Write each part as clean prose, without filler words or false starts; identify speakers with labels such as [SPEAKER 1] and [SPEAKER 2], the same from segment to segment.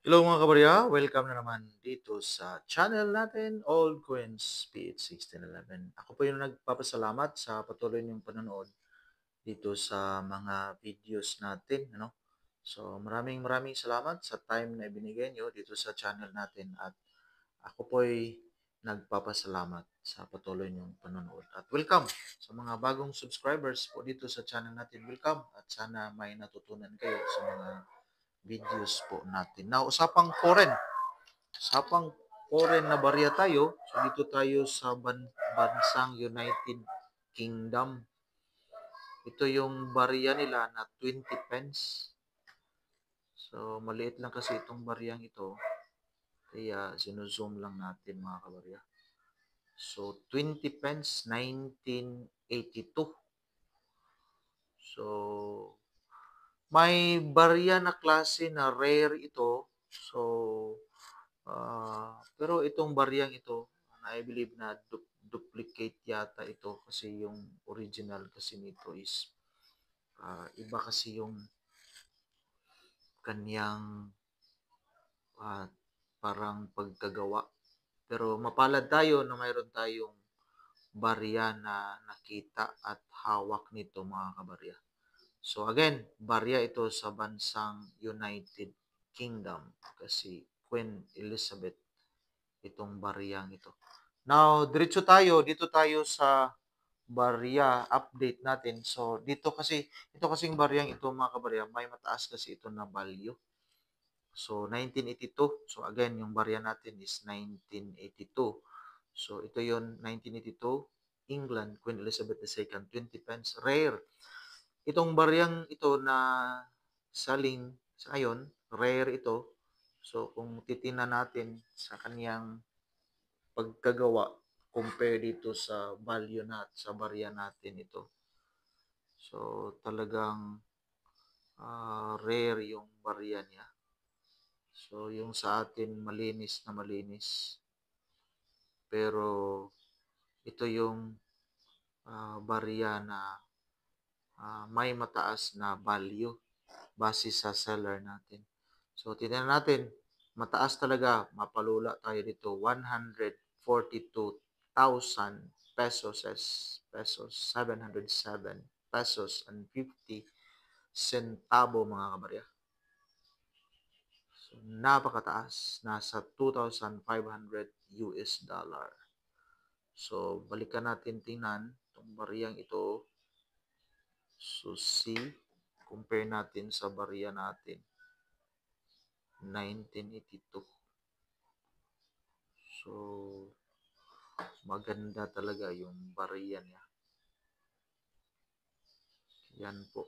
[SPEAKER 1] Hello mga kabarya, welcome na naman dito sa channel natin, Old Coins PH1611. Ako po yung nagpapasalamat sa patuloy niyong panonood dito sa mga videos natin. So maraming salamat sa time na ibinigay niyo dito sa channel natin at ako po ay nagpapasalamat sa patuloy niyong panonood. At welcome sa mga bagong subscribers po dito sa channel natin. Welcome at sana may natutunan kayo sa mga videos po natin. Now, usapang foreign na barya tayo. So, dito tayo sa bansang United Kingdom. Ito yung barya nila na 20 pence. So, maliit lang kasi itong baryang ito. Kaya, sinuzoom lang natin mga kabarya. So, 20 pence, 1982. So, may barya na klase na rare ito. So, pero itong baryang ito, I believe na duplicate yata ito kasi yung original kasi nito is iba kasi yung kanyang uh, parang pagkagawa. Pero mapalad tayo na mayroon tayong barya na nakita at hawak nito mga kabarya. So again, barya ito sa bansang United Kingdom kasi Queen Elizabeth itong bariyang ito. Now, dito tayo sa barya update natin. So, ito kasing bariyang ito mga kabarya, may mataas kasi ito na value. So, 1982. So, again, yung barya natin is 1982. So, ito yon 1982, England, Queen Elizabeth II, 20 pence, rare. Itong baryang ito na saling sa ngayon, rare ito. So, kung titingnan natin sa kaniyang pagkagawa compare dito sa value sa barya natin ito. So, talagang rare yung barya niya. So, yung sa atin malinis na malinis. Pero, ito yung barya na may mataas na value base sa seller natin. So, tingnan natin, mataas talaga, mapalula tayo dito, 142,000 pesos, 707 pesos and 50 centavo mga kabarya. So, napakataas, nasa 2,500 US dollar. So, balikan natin tingnan itong bariyang ito. So, see, compare natin sa barya natin. 1982. So, maganda talaga yung barya niya. Yan po.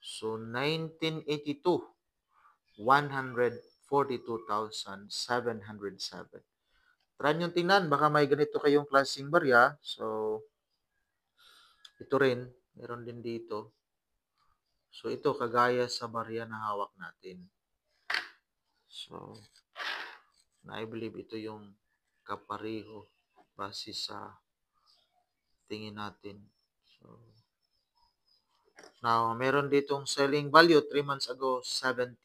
[SPEAKER 1] So, 1982, 142,707. Try nyo tingnan, baka may ganito kayong klaseng barya. So, ito rin, meron din dito. So, ito kagaya sa barya na hawak natin. So, I believe ito yung kapareho base sa tingin natin. So, now, meron ditong selling value 3 months ago, 70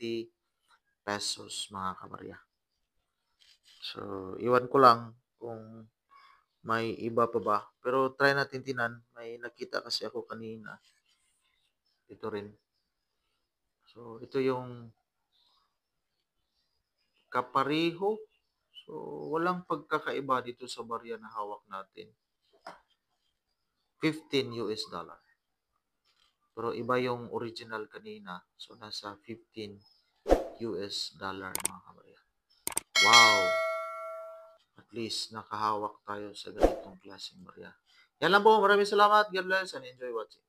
[SPEAKER 1] pesos mga kabarya. So, iwan ko lang kung may iba pa ba. Pero try natin tinan. May nakita kasi ako kanina. Ito rin. So, ito yung kapareho. So, walang pagkakaiba dito sa barya na hawak natin. 15 US dollar. Pero iba yung original kanina. So, nasa 15 US dollar mga kabarya. Wow! At least nakahawak tayo sa ganitong klaseng barya. Yan lang po. Maraming salamat. God bless and enjoy watching.